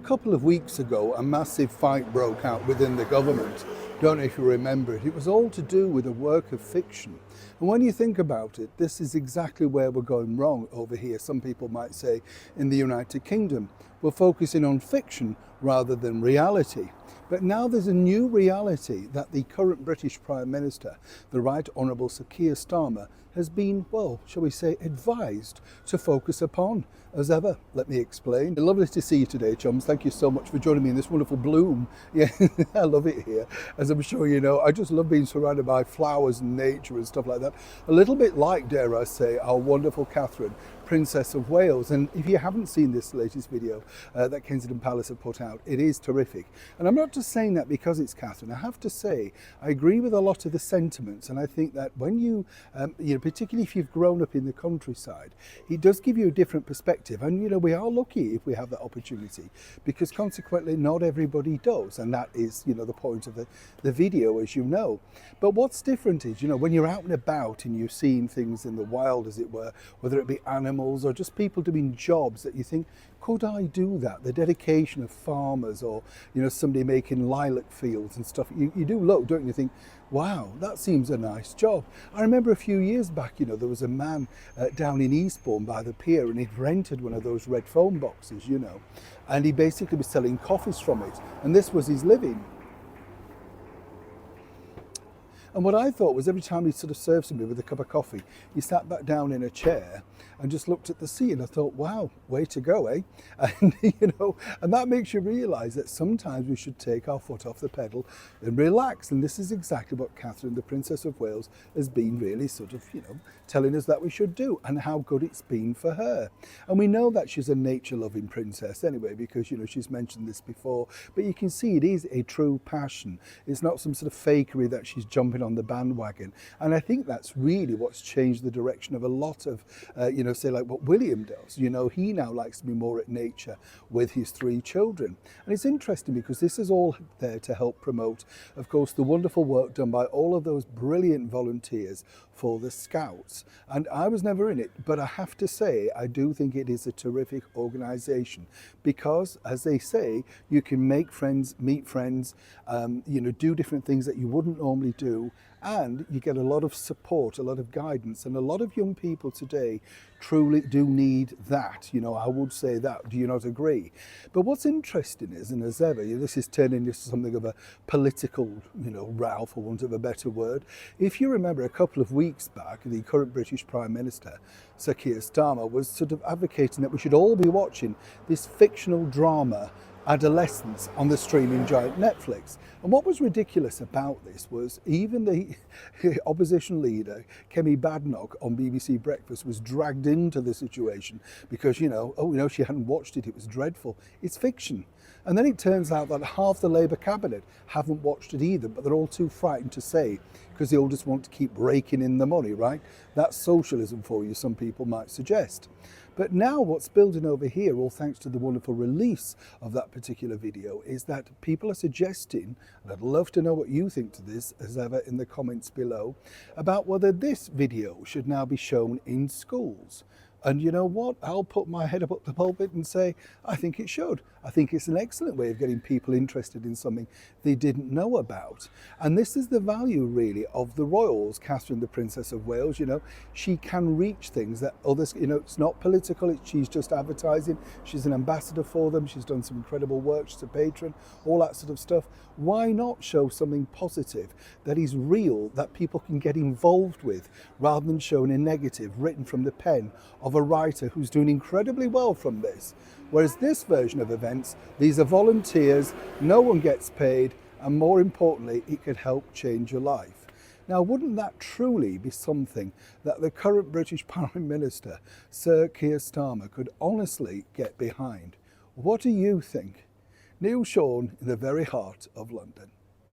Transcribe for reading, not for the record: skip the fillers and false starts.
couple of weeks ago, a massive fight broke out within the government. Don't know if you remember it. It was all to do with a work of fiction. And when you think about it, this is exactly where we're going wrong over here. Some people might say in the United Kingdom, we're focusing on fiction rather than reality. But now there's a new reality that the current British Prime Minister, the Right Honourable Sir Keir Starmer, has been, well, shall we say, advised to focus upon. As ever, let me explain. Lovely to see you today, chums. Thank you so much for joining me in this wonderful bloom. Yeah, I love it here. As I'm sure you know, I just love being surrounded by flowers and nature and stuff like that. A little bit like, dare I say, our wonderful Catherine, Princess of Wales. And if you haven't seen this latest video that Kensington Palace have put out, it is terrific. And I'm not just saying that because it's Catherine. I have to say, I agree with a lot of the sentiments. And I think that when you particularly if you've grown up in the countryside, it does give you a different perspective. And, we are lucky if we have that opportunity, because consequently not everybody does. And that is, the point of the video, as you know. But what's different is, when you're out and about and you're seeing things in the wild, as it were, whether it be animals or just people doing jobs that you think, could I do that? The dedication of farmers or, somebody making lilac fields and stuff. You do look, don't you, think, wow, that seems a nice job. I remember a few years back, there was a man down in Eastbourne by the pier, and he'd rented one of those red phone boxes, and he basically was selling coffees from it. And this was his living. And what I thought was, every time he sort of served somebody with a cup of coffee, he sat back down in a chair and just looked at the sea. And I thought, wow, way to go, eh? And, and that makes you realise that sometimes we should take our foot off the pedal and relax. And this is exactly what Catherine, the Princess of Wales, has been really sort of, telling us that we should do, and how good it's been for her. And we know that she's a nature-loving princess anyway, because, she's mentioned this before. But you can see it is a true passion. It's not some sort of fakery that she's jumping on the bandwagon. And I think that's really what's changed the direction of a lot of, say like what William does. He now likes to be more at nature with his 3 children. And it's interesting because this is all there to help promote, of course, the wonderful work done by all of those brilliant volunteers for the Scouts. And I was never in it, but I have to say, I do think it is a terrific organisation, because, as they say, you can make friends, meet friends, do different things that you wouldn't normally do, and you get a lot of support, a lot of guidance. And a lot of young people today truly do need that. I would say that. Do you not agree? But what's interesting is, and as ever, this is turning into something of a political, row, for want of a better word. If you remember, a couple of weeks back, the current British Prime Minister, Sir Keir Starmer, was sort of advocating that we should all be watching this fictional drama, Adolescence, on the streaming giant Netflix. And what was ridiculous about this was even the opposition leader, Kemi Badenoch, on BBC Breakfast was dragged into the situation because, she hadn't watched it, it was dreadful. It's fiction. And then it turns out that half the Labour cabinet haven't watched it either, but they're all too frightened to say, because they all just want to keep raking in the money, right? That's socialism for you, some people might suggest. But now what's building over here, all thanks to the wonderful release of that particular video, is that people are suggesting, and I'd love to know what you think to this, as ever, in the comments below, about whether this video should now be shown in schools. And you know what? I'll put my head up the pulpit and say, I think it should. I think it's an excellent way of getting people interested in something they didn't know about. And this is the value, really, of the royals. Catherine, the Princess of Wales, she can reach things that others, it's not political, she's just advertising. She's an ambassador for them. She's done some incredible work. She's a patron, all that sort of stuff. Why not show something positive that is real, that people can get involved with, rather than showing a negative written from the pen of a writer who's doing incredibly well from this? Whereas this version of events, these are volunteers, no one gets paid, and more importantly, it could help change your life. Now, wouldn't that truly be something that the current British Prime Minister, Sir Keir Starmer, could honestly get behind? What do you think? Neil Sean in the very heart of London.